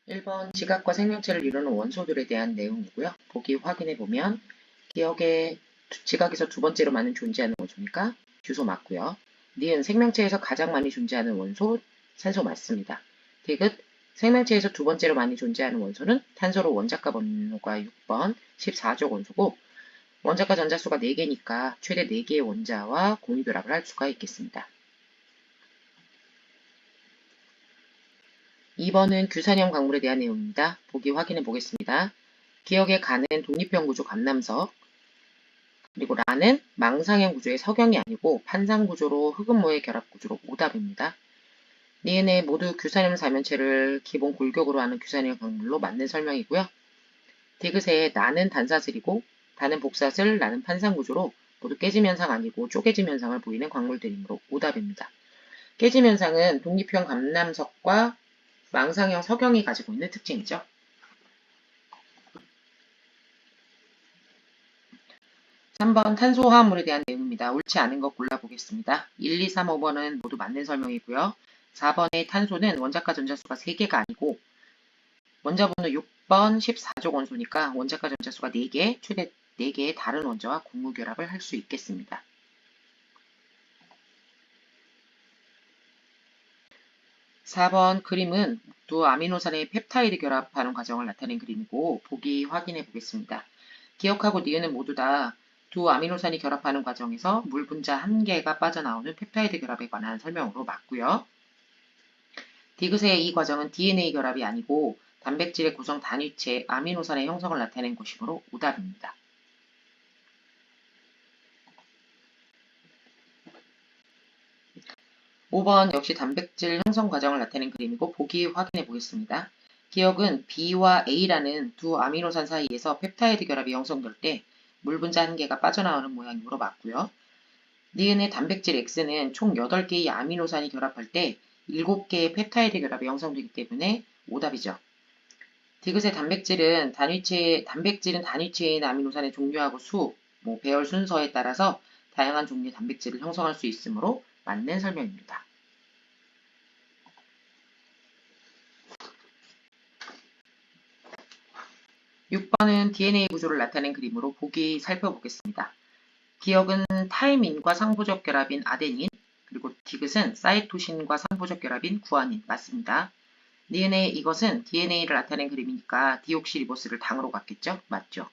1번 지각과 생명체를 이루는 원소들에 대한 내용이고요. 보기 확인해 보면 기억에 지각에서 두 번째로 많이 존재하는 원소니까 주소 맞고요. 니은 생명체에서 가장 많이 존재하는 원소 산소 맞습니다. 디귿 생명체에서 두 번째로 많이 존재하는 원소는 탄소로 원자가 번호가 6번 14족 원소고 원자가 전자수가 4개니까 최대 4개의 원자와 공유결합을 할 수가 있겠습니다. 2번은 규산형 광물에 대한 내용입니다. 보기 확인해 보겠습니다. 기억에 가는 독립형 구조 감남석, 그리고 라는 망상형 구조의 석영이 아니고 판상 구조로 흑음모의 결합 구조로 오답입니다. 니은에 모두 규산형 사면체를 기본 골격으로 하는 규산형 광물로 맞는 설명이고요. 디귿에 나는 단사슬이고 다는 복사슬, 라는 판상 구조로 모두 깨짐 현상 아니고 쪼개짐 현상을 보이는 광물들이므로 오답입니다. 깨짐 현상은 독립형 감남석과 망상형 석영이 가지고 있는 특징이죠. 3번 탄소화합물에 대한 내용입니다. 옳지 않은 것 골라보겠습니다. 1, 2, 3, 5번은 모두 맞는 설명이고요. 4번의 탄소는 원자가 전자수가 3개가 아니고 원자번호 6번 14족 원소니까 원자가 전자수가 4개, 최대 4개의 다른 원자와 공유결합을 할 수 있겠습니다. 4번 그림은 두 아미노산의 펩타이드 결합하는 과정을 나타낸 그림이고 보기 확인해 보겠습니다. 기억하고 니은은 모두 다 두 아미노산이 결합하는 과정에서 물 분자 1개가 빠져나오는 펩타이드 결합에 관한 설명으로 맞고요. 디귿의 이 과정은 DNA 결합이 아니고 단백질의 구성 단위체 아미노산의 형성을 나타낸 것이므로 오답입니다. 5번 역시 단백질 형성 과정을 나타낸 그림이고 보기 확인해 보겠습니다. 기억은 B와 A라는 두 아미노산 사이에서 펩타이드 결합이 형성될 때 물 분자 1개가 빠져나오는 모양으로 맞고요. 니은의 단백질 X는 총 8개의 아미노산이 결합할 때 7개의 펩타이드 결합이 형성되기 때문에 오답이죠. 디귿의 단백질은 단위체에 있는 아미노산의 종류하고 수, 배열 순서에 따라서 다양한 종류의 단백질을 형성할 수 있으므로 맞는 설명입니다. 6번은 DNA 구조를 나타낸 그림으로 보기 살펴보겠습니다. 기억은 타이민과 상부적 결합인 아데닌, 그리고 디귿은 사이토신과 상부적 결합인 구아닌 맞습니다. 니은의 이것은 DNA를 나타낸 그림이니까 디옥시리보스를 당으로 갔겠죠? 맞죠?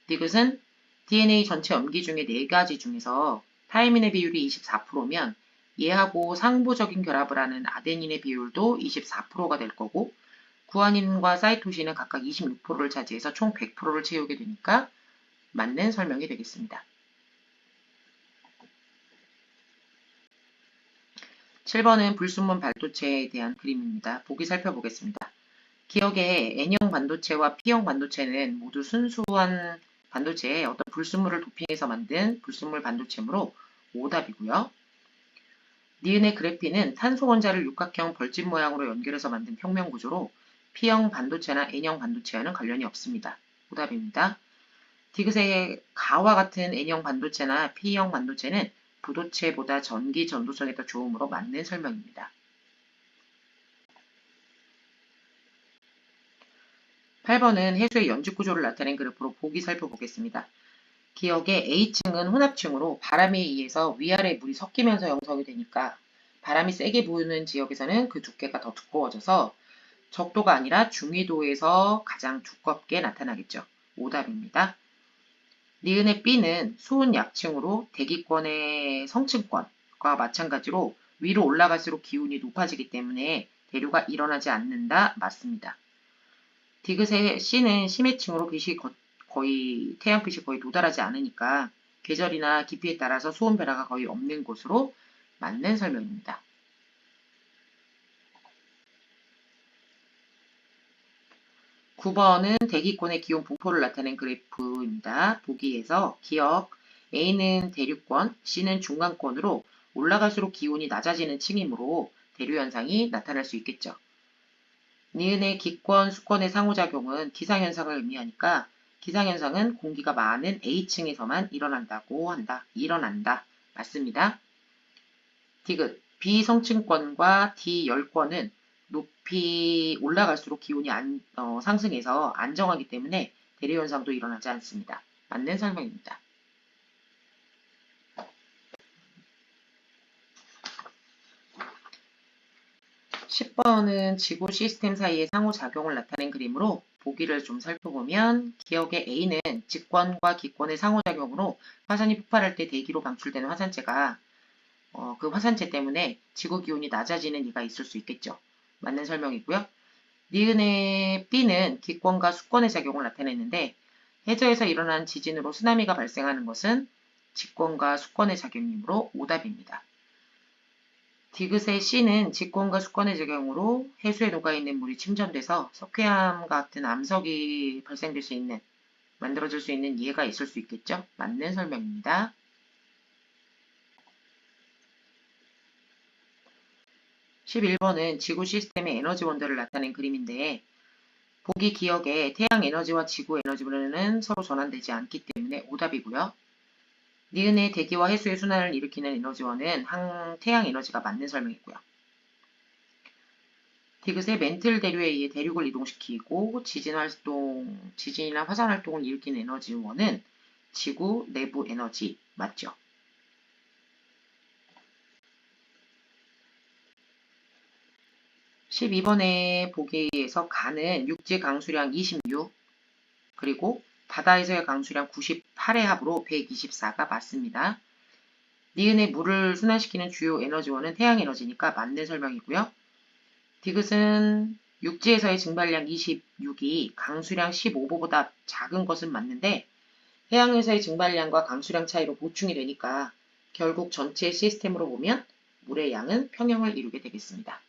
디귿은 DNA 전체 염기 중에 4가지 중에서 타이민의 비율이 24%면 얘하고 상부적인 결합을 하는 아데닌의 비율도 24%가 될 거고 구아닌과 사이토신은 각각 26%를 차지해서 총 100%를 채우게 되니까 맞는 설명이 되겠습니다. 7번은 불순물 반도체에 대한 그림입니다. 보기 살펴보겠습니다. 기억에 N형 반도체와 P형 반도체는 모두 순수한 반도체에 어떤 불순물을 도핑해서 만든 불순물 반도체므로 오답이고요. 니은의 그래핀은 탄소 원자를 육각형 벌집 모양으로 연결해서 만든 평면 구조로 P형 반도체나 N형 반도체와는 관련이 없습니다. 오답입니다. 디귿의 가와 같은 N형 반도체나 P형 반도체는 부도체보다 전기 전도성이 더 좋으므로 맞는 설명입니다. 8번은 해수의 연직 구조를 나타낸 그래프로 보기 살펴보겠습니다. 기억에 A층은 혼합층으로 바람에 의해서 위아래 물이 섞이면서 형성이 되니까 바람이 세게 부는 지역에서는 그 두께가 더 두꺼워져서 적도가 아니라 중위도에서 가장 두껍게 나타나겠죠. 오답입니다. 니은의 B는 수은 약층으로 대기권의 성층권과 마찬가지로 위로 올라갈수록 기온이 높아지기 때문에 대류가 일어나지 않는다. 맞습니다. 디귿의 C는 심해층으로 태양빛이 거의 도달하지 않으니까 계절이나 깊이에 따라서 수온 변화가 거의 없는 곳으로 맞는 설명입니다. 9번은 대기권의 기온 분포를 나타낸 그래프입니다. 보기에서 기억 A는 대류권, C는 중간권으로 올라갈수록 기온이 낮아지는 층이므로 대류 현상이 나타날 수 있겠죠. 니은의 기권, 수권의 상호작용은 기상현상을 의미하니까 기상현상은 공기가 많은 A층에서만 일어난다. 맞습니다. 디귿, B성층권과 D열권은 높이 올라갈수록 기온이 상승해서 안정하기 때문에 대류현상도 일어나지 않습니다. 맞는 설명입니다. 10번은 지구 시스템 사이의 상호작용을 나타낸 그림으로 보기를 좀 살펴보면 기억의 A는 직권과 기권의 상호작용으로 화산이 폭발할 때 대기로 방출되는 화산재가 그 화산재 때문에 지구 기온이 낮아지는 이가 있을 수 있겠죠. 맞는 설명이고요. 니은의 B는 기권과 수권의 작용을 나타냈는데 해저에서 일어난 지진으로 쓰나미가 발생하는 것은 직권과 수권의 작용이므로 오답입니다. 디귿의 C는 직권과 수권의 작용으로 해수에 녹아있는 물이 침전돼서 석회암 같은 암석이 발생될 수 있는, 만들어질 수 있는 예가 있을 수 있겠죠? 맞는 설명입니다. 11번은 지구 시스템의 에너지 원대를 나타낸 그림인데 보기 기억에 태양 에너지와 지구 에너지는 서로 전환되지 않기 때문에 오답이고요. 니은의 대기와 해수의 순환을 일으키는 에너지원은 태양 에너지가 맞는 설명이고요. 디귿의 멘틀 대류에 의해 대륙을 이동시키고 지진이나 화산 활동을 일으키는 에너지원은 지구 내부 에너지 맞죠? 12번의 보기에서 가는 육지 강수량 26 그리고 바다에서의 강수량 98의 합으로 124가 맞습니다. 니은의 물을 순환시키는 주요 에너지원은 태양 에너지니까 맞는 설명이고요. 디귿은 육지에서의 증발량 26이 강수량 15보다 작은 것은 맞는데 해양에서의 증발량과 강수량 차이로 보충이 되니까 결국 전체 시스템으로 보면 물의 양은 평형을 이루게 되겠습니다.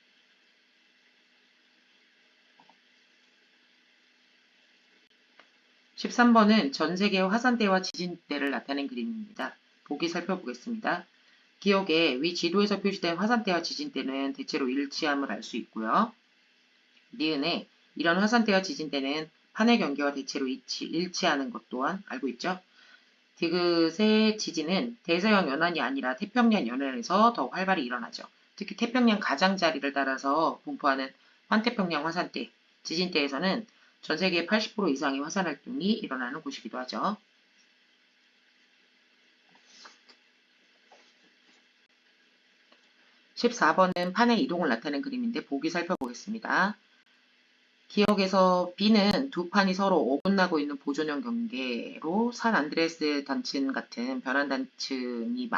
13번은 전 세계의 화산대와 지진대를 나타낸 그림입니다. 보기 살펴보겠습니다. 기억에 위 지도에서 표시된 화산대와 지진대는 대체로 일치함을 알 수 있고요. 니은에 이런 화산대와 지진대는 판의 경계와 대체로 일치하는 것 또한 알고 있죠. 디귿의 지진은 대서양 연안이 아니라 태평양 연안에서 더 활발히 일어나죠. 특히 태평양 가장자리를 따라서 분포하는 환태평양 화산대, 지진대에서는 전 세계의 80% 이상의 화산 활동이 일어나는 곳이기도 하죠. 14번은 판의 이동을 나타낸 그림인데 보기 살펴보겠습니다. 기억에서 B는 두 판이 서로 어긋나고 있는 보존형 경계로 산 안드레스 단층 같은 변환 단층이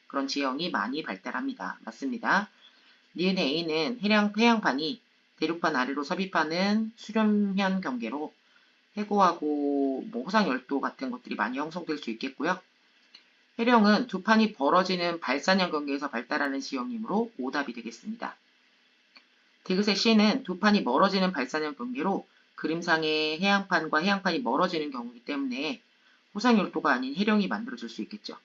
그런 지형이 많이 발달합니다. 맞습니다. 니은의 A는 해양판이 대륙판 아래로 섭입하는 수렴현 경계로 해고하고 호상열도 같은 것들이 많이 형성될 수 있겠고요. 해령은 두 판이 벌어지는 발산형 경계에서 발달하는 지형이므로 오답이 되겠습니다. 디귿의 C는 두 판이 멀어지는 발산형 경계로 그림상의 해양판과 해양판이 멀어지는 경우이기 때문에 호상열도가 아닌 해령이 만들어질 수 있겠죠.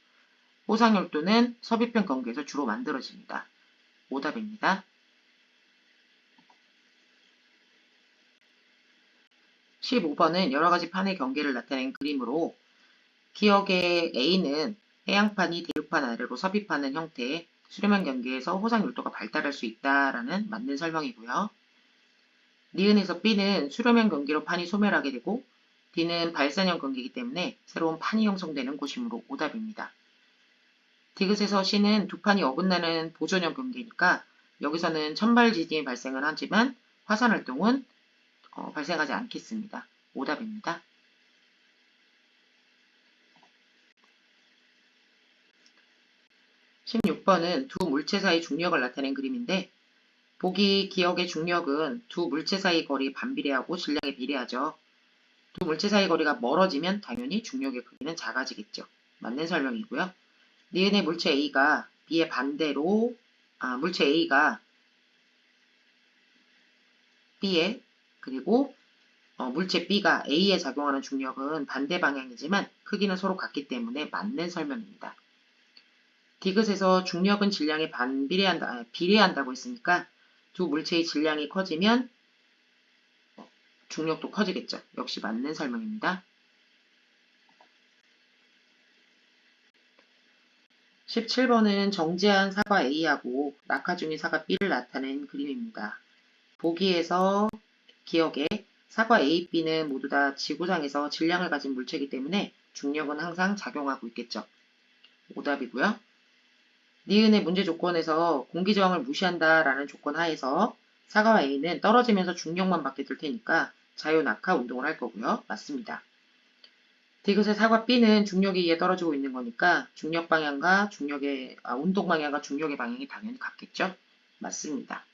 호상열도는 섭입형 경계에서 주로 만들어집니다. 오답입니다. 15번은 여러가지 판의 경계를 나타낸 그림으로 기억의 A는 해양판이 대륙판 아래로 섭입하는 형태의 수렴형 경계에서 호상열도가 발달할 수 있다라는 맞는 설명이고요. 니은에서 B는 수렴형 경계로 판이 소멸하게 되고 D는 발산형 경계이기 때문에 새로운 판이 형성되는 곳이므로 오답입니다. 디귿에서 C는 두 판이 어긋나는 보존형 경계니까 여기서는 천발 지진이 발생은 하지만 화산 활동은 발생하지 않겠습니다. 오답입니다. 16번은 두 물체 사이 중력을 나타낸 그림인데 보기 기억의 중력은 두 물체 사이 거리 반비례하고 질량에 비례하죠. 두 물체 사이 거리가 멀어지면 당연히 중력의 크기는 작아지겠죠. 맞는 설명이고요. 니은의 물체 A가 B의 반대로 물체 A가 B에 그리고 물체 B가 A에 작용하는 중력은 반대 방향이지만 크기는 서로 같기 때문에 맞는 설명입니다. 디귿에서 중력은 질량에 비례한다고 했으니까 두 물체의 질량이 커지면 중력도 커지겠죠. 역시 맞는 설명입니다. 17번은 정제한 사과 A하고 낙하 중인 사과 B를 나타낸 그림입니다. 보기에서 기억에 사과 A, B는 모두 다 지구상에서 질량을 가진 물체이기 때문에 중력은 항상 작용하고 있겠죠. 오답이고요. 니은의 문제 조건에서 공기 저항을 무시한다 라는 조건 하에서 사과와 A는 떨어지면서 중력만 받게 될 테니까 자유 낙하 운동을 할 거고요. 맞습니다. 디귿의 사과 B는 중력에 의해 떨어지고 있는 거니까 중력 방향과 운동 방향과 중력의 방향이 당연히 같겠죠? 맞습니다.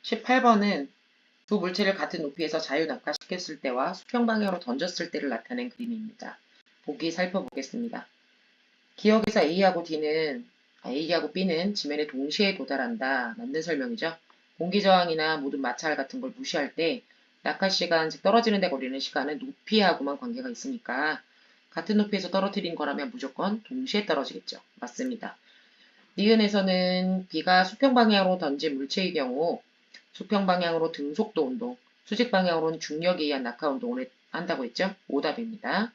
18번은 두 물체를 같은 높이에서 자유 낙하시켰을 때와 수평 방향으로 던졌을 때를 나타낸 그림입니다. 보기 살펴보겠습니다. 기억에서 A하고 B는 지면에 동시에 도달한다. 맞는 설명이죠. 공기 저항이나 모든 마찰 같은 걸 무시할 때 낙하 시간, 즉 떨어지는 데 걸리는 시간은 높이하고만 관계가 있으니까 같은 높이에서 떨어뜨린 거라면 무조건 동시에 떨어지겠죠. 맞습니다. 니은에서는 B가 수평 방향으로 던진 물체의 경우 수평 방향으로 등속도 운동, 수직 방향으로는 중력에 의한 낙하 운동을 한다고 했죠. 오답입니다.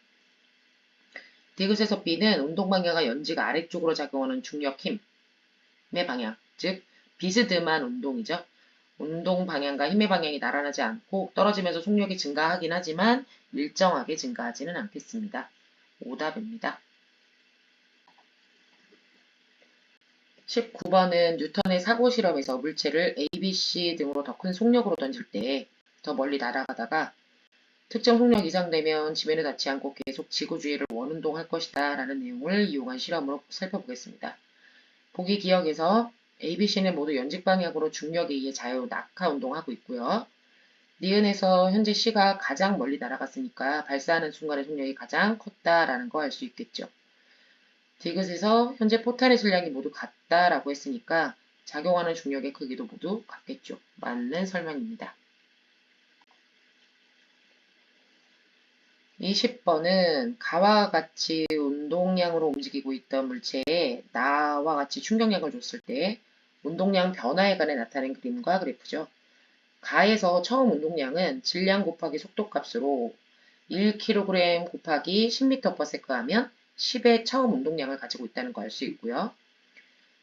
디귿에서 B는 운동 방향과 연지가 아래쪽으로 작용하는 중력 힘의 방향, 즉 비스듬한 운동이죠. 운동 방향과 힘의 방향이 나란하지 않고 떨어지면서 속력이 증가하긴 하지만 일정하게 증가하지는 않겠습니다. 오답입니다. 19번은 뉴턴의 사고 실험에서 물체를 A, B, C 등으로 더 큰 속력으로 던질 때 더 멀리 날아가다가 특정 속력 이상 되면 지면에 닿지 않고 계속 지구 주위를 원운동할 것이다 라는 내용을 이용한 실험으로 살펴보겠습니다. 보기 기억에서 A, B, C는 모두 연직 방향으로 중력에 의해 자유 낙하 운동하고 있고요. 니은에서 현재 C가 가장 멀리 날아갔으니까 발사하는 순간의 속력이 가장 컸다라는 거 알 수 있겠죠. 디귿에서 현재 포탄의 질량이 모두 같다라고 했으니까 작용하는 중력의 크기도 모두 같겠죠. 맞는 설명입니다. 20번은 가와 같이 운동량으로 움직이고 있던 물체에 나와 같이 충격량을 줬을 때 운동량 변화에 관해 나타낸 그림과 그래프죠. 가에서 처음 운동량은 질량 곱하기 속도값으로 1kg 곱하기 10m/s 하면 10의 처음 운동량을 가지고 있다는 거 알 수 있고요.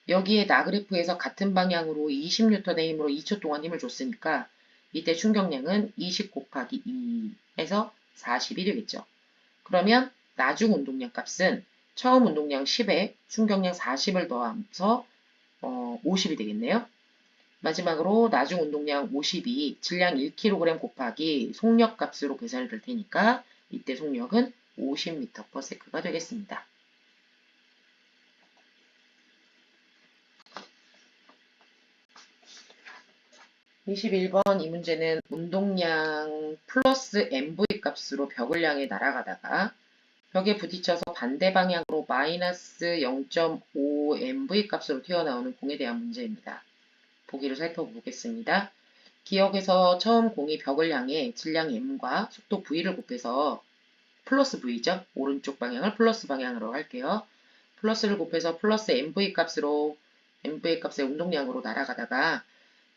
여기에 나 그래프에서 같은 방향으로 20N의 힘으로 2초 동안 힘을 줬으니까 이때 충격량은 20 곱하기 2에서 40이 되겠죠. 그러면 나중 운동량 값은 처음 운동량 10에 충격량 40을 더하면서 50이 되겠네요. 마지막으로 나중 운동량 50이 질량 1kg 곱하기 속력 값으로 계산이 될 테니까 이때 속력은 50m/s가 되겠습니다. 21번 이 문제는 운동량 플러스 mv 값으로 벽을 향해 날아가다가 벽에 부딪혀서 반대 방향으로 마이너스 0.5 mv 값으로 튀어나오는 공에 대한 문제입니다. 보기를 살펴보겠습니다. 기억에서 처음 공이 벽을 향해 질량 m과 속도 v를 곱해서 플러스 v죠. 오른쪽 방향을 플러스 방향으로 할게요. 플러스를 곱해서 플러스 mv 값의 운동량으로 날아가다가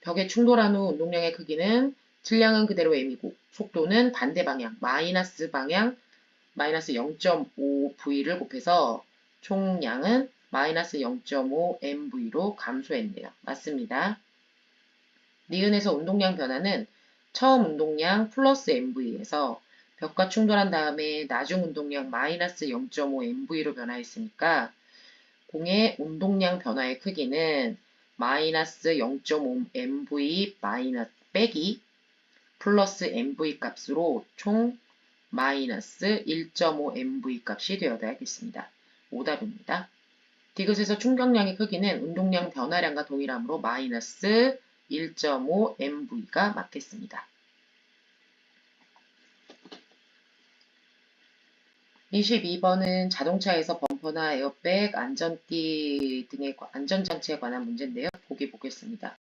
벽에 충돌한 후 운동량의 크기는 질량은 그대로 m이고 속도는 반대 방향 마이너스 방향 마이너스 0.5v를 곱해서 총량은 마이너스 0.5 mv로 감소했네요. 맞습니다. 니은에서 운동량 변화는 처음 운동량 플러스 mv에서 벽과 충돌한 다음에 나중 운동량 마이너스 0.5 mv로 변화했으니까 공의 운동량 변화의 크기는 마이너스 0.5 mv 마이너스 빼기 플러스 mv 값으로 총 마이너스 1.5 mv 값이 되어야겠습니다. 오답입니다. 디귿에서 충격량의 크기는 운동량 변화량과 동일하므로 마이너스 1.5 mv가 맞겠습니다. 22번은 자동차에서 범퍼나 에어백, 안전띠 등의 안전장치에 관한 문제인데요. 보기 보겠습니다.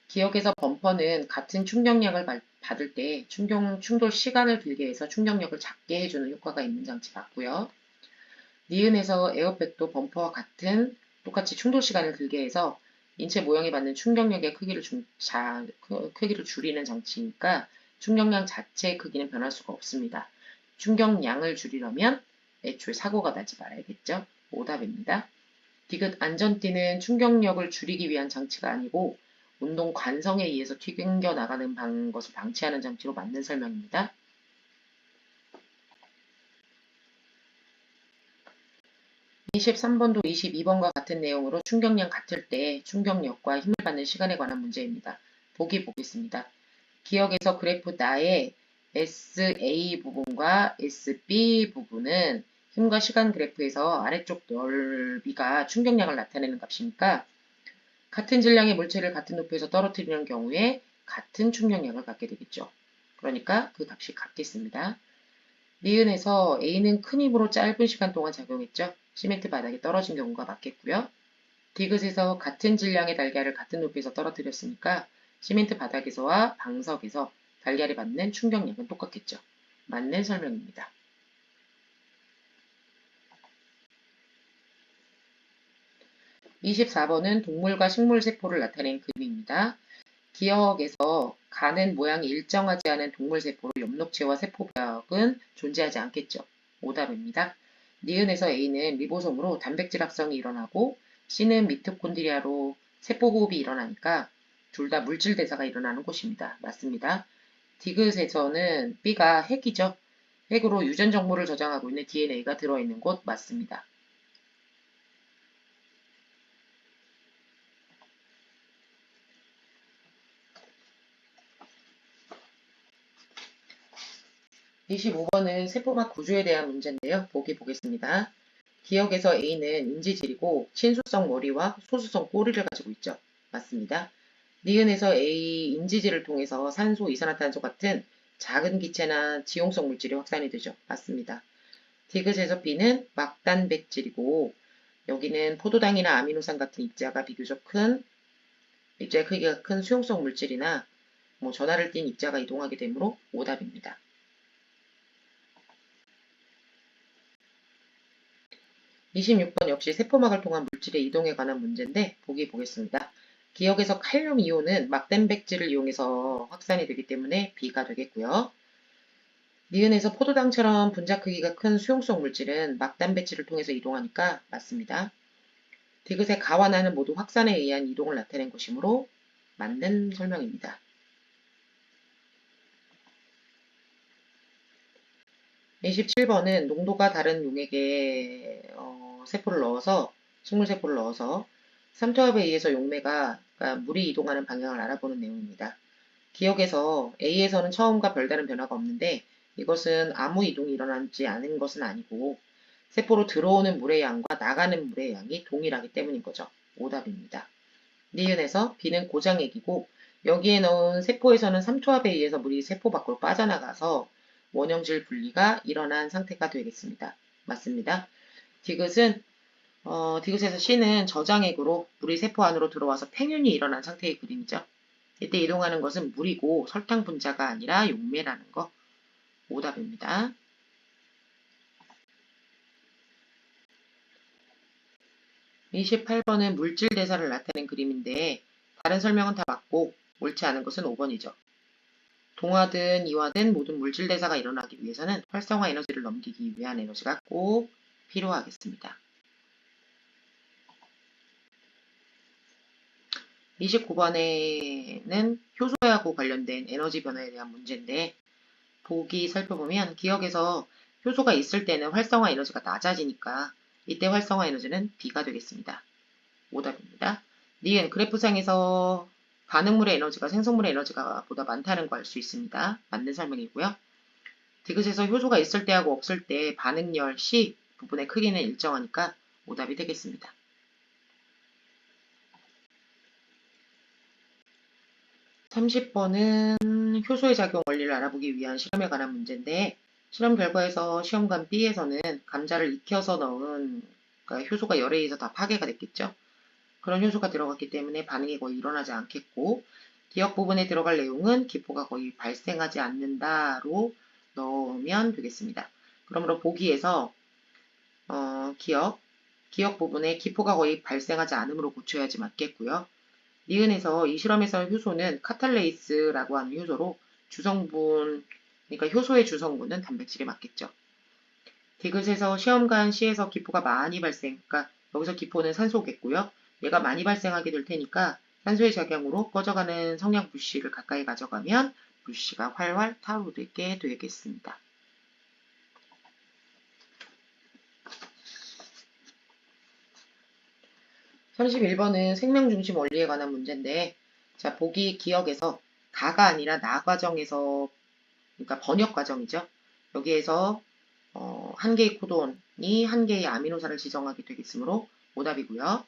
기억에서 범퍼는 같은 충격량을 받을 때 충돌 시간을 길게 해서 충격력을 작게 해주는 효과가 있는 장치 맞고요. 니은에서 에어백도 범퍼와 똑같이 충돌 시간을 길게 해서 인체 모형에 받는 충격력의 크기를 줄이는 장치니까 충격량 자체의 크기는 변할 수가 없습니다. 충격량을 줄이려면 애초에 사고가 나지 말아야겠죠. 오답입니다. 디귿 안전띠는 충격력을 줄이기 위한 장치가 아니고 운동 관성에 의해서 튕겨 나가는 것을 방치하는 장치로 맞는 설명입니다. 23번도 22번과 같은 내용으로 충격량 같을 때 충격력과 힘을 받는 시간에 관한 문제입니다. 보기 보겠습니다. 기억에서 그래프 나의 SA 부분과 SB 부분은 힘과 시간 그래프에서 아래쪽 넓이가 충격량을 나타내는 값이니까 같은 질량의 물체를 같은 높이에서 떨어뜨리는 경우에 같은 충격량을 갖게 되겠죠. 그러니까 그 값이 같겠습니다. 니은에서 A는 큰 힘으로 짧은 시간 동안 작용했죠. 시멘트 바닥에 떨어진 경우가 맞겠고요. 디귿에서 같은 질량의 달걀을 같은 높이에서 떨어뜨렸으니까 시멘트 바닥에서와 방석에서 달걀이 받는 충격량은 똑같겠죠. 맞는 설명입니다. 24번은 동물과 식물 세포를 나타낸 그림입니다. 기억에서 간은 모양이 일정하지 않은 동물 세포로 엽록체와 세포벽은 존재하지 않겠죠. 오답입니다. 니은에서 A는 리보솜으로 단백질 합성이 일어나고 C는 미토콘드리아로 세포 호흡이 일어나니까 둘 다 물질 대사가 일어나는 곳입니다. 맞습니다. 디귿에서는 B가 핵이죠. 핵으로 유전 정보를 저장하고 있는 DNA가 들어있는 곳 맞습니다. 25번은 세포막 구조에 대한 문제인데요. 보기 보겠습니다. 기억에서 A는 인지질이고 친수성 머리와 소수성 꼬리를 가지고 있죠. 맞습니다. 니은에서 A 인지질을 통해서 산소, 이산화탄소 같은 작은 기체나 지용성 물질이 확산이 되죠. 맞습니다. 디귿에서 B는 막단백질이고 여기는 포도당이나 아미노산 같은 입자가 비교적 큰 입자의 크기가 큰 수용성 물질이나 전하를 띤 입자가 이동하게 되므로 오답입니다. 26번 역시 세포막을 통한 물질의 이동에 관한 문제인데 보기 보겠습니다. 기억에서 칼륨 이온은 막단백질을 이용해서 확산이 되기 때문에 B가 되겠고요. 니은에서 포도당처럼 분자 크기가 큰 수용성 물질은 막단백질을 통해서 이동하니까 맞습니다. 디귿의 가와 나는 모두 확산에 의한 이동을 나타낸 것이므로 맞는 설명입니다. 27번은 농도가 다른 용액에 세포를 넣어서 식물세포를 넣어서 삼투압에 의해서 용매가 그러니까 물이 이동하는 방향을 알아보는 내용입니다. 기억에서 A에서는 처음과 별다른 변화가 없는데 이것은 아무 이동이 일어나지 않은 것은 아니고 세포로 들어오는 물의 양과 나가는 물의 양이 동일하기 때문인 거죠. 오답입니다. 니은에서 B는 고장액이고 여기에 넣은 세포에서는 삼투압에 의해서 물이 세포 밖으로 빠져나가서 원형질 분리가 일어난 상태가 되겠습니다. 맞습니다. 디귿에서 C는 저장액으로 물이 세포 안으로 들어와서 팽윤이 일어난 상태의 그림이죠. 이때 이동하는 것은 물이고 설탕 분자가 아니라 용매라는 거. 오답입니다. 28번은 물질 대사를 나타낸 그림인데 다른 설명은 다 맞고 옳지 않은 것은 5번이죠. 동화든 이화든 모든 물질 대사가 일어나기 위해서는 활성화 에너지를 넘기기 위한 에너지가 꼭 필요하겠습니다. 29번에는 효소하고 관련된 에너지 변화에 대한 문제인데 보기 살펴보면 기억에서 효소가 있을 때는 활성화 에너지가 낮아지니까 이때 활성화 에너지는 B가 되겠습니다. 오답입니다. 니은 그래프상에서 반응물의 에너지가 생성물의 에너지가 보다 많다는 걸 알 수 있습니다. 맞는 설명이고요. 디귿에서 효소가 있을 때하고 없을 때 반응열 C 부분의 크기는 일정하니까 오답이 되겠습니다. 30번은 효소의 작용 원리를 알아보기 위한 실험에 관한 문제인데 실험 결과에서 시험관 B에서는 감자를 익혀서 넣은 그러니까 효소가 열에 의해서 다 파괴가 됐겠죠. 그런 효소가 들어갔기 때문에 반응이 거의 일어나지 않겠고 기억 부분에 들어갈 내용은 기포가 거의 발생하지 않는다로 넣으면 되겠습니다. 그러므로 보기에서 기억 부분에 기포가 거의 발생하지 않음으로 고쳐야지 맞겠고요. 니은에서 이 실험에서 효소는 카탈레이스라고 하는 효소로 주성분, 그러니까 효소의 주성분은 단백질이 맞겠죠. 디귿에서 시험관 C에서 기포가 많이 발생, 그러니까 여기서 기포는 산소겠고요. 얘가 많이 발생하게 될 테니까 산소의 작용으로 꺼져가는 성냥 불씨를 가까이 가져가면 불씨가 활활 타오르게 되겠습니다. (31번은) 생명중심 원리에 관한 문제인데, 자, 보기 기억에서 가가 아니라 나 과정에서, 그러니까 번역 과정이죠. 여기에서 한 개의 코돈이 한 개의 아미노산을 지정하게 되겠으므로 오답이고요.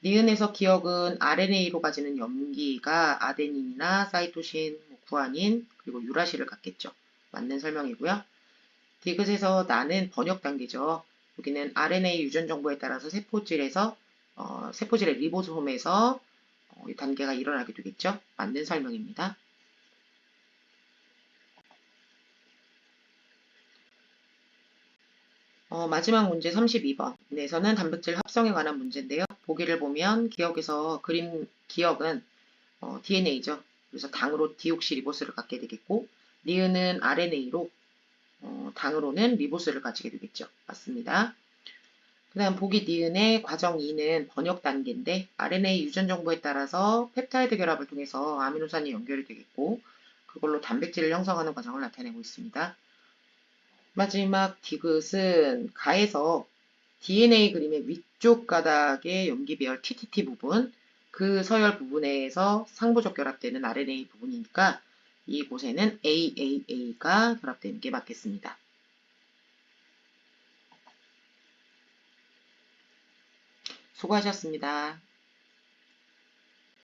니은에서 기억은 RNA로 가지는 염기가 아데닌이나 사이토신, 구아닌, 그리고 유라시를 갖겠죠. 맞는 설명이고요. 디귿에서 나는 번역 단계죠. 여기는 RNA 유전 정보에 따라서 세포질의 리보솜에서 이 단계가 일어나게 되겠죠. 맞는 설명입니다. 마지막 문제 32번에서는 단백질 합성에 관한 문제인데요. 보기를 보면 기억에서 기억은 DNA죠. 그래서 당으로 디옥시리보스를 갖게 되겠고, 니은은 RNA로 당으로는 리보스를 가지게 되겠죠. 맞습니다. 그 다음 보기 니은의 과정 2는 번역 단계인데 RNA 유전 정보에 따라서 펩타이드 결합을 통해서 아미노산이 연결이 되겠고, 그걸로 단백질을 형성하는 과정을 나타내고 있습니다. 마지막 디귿은 가에서 DNA 그림의 위쪽 가닥의 염기배열 TTT 부분, 그 서열 부분에서 상부적 결합되는 RNA 부분이니까 이곳에는 AAA가 결합되는 게 맞겠습니다. 수고하셨습니다.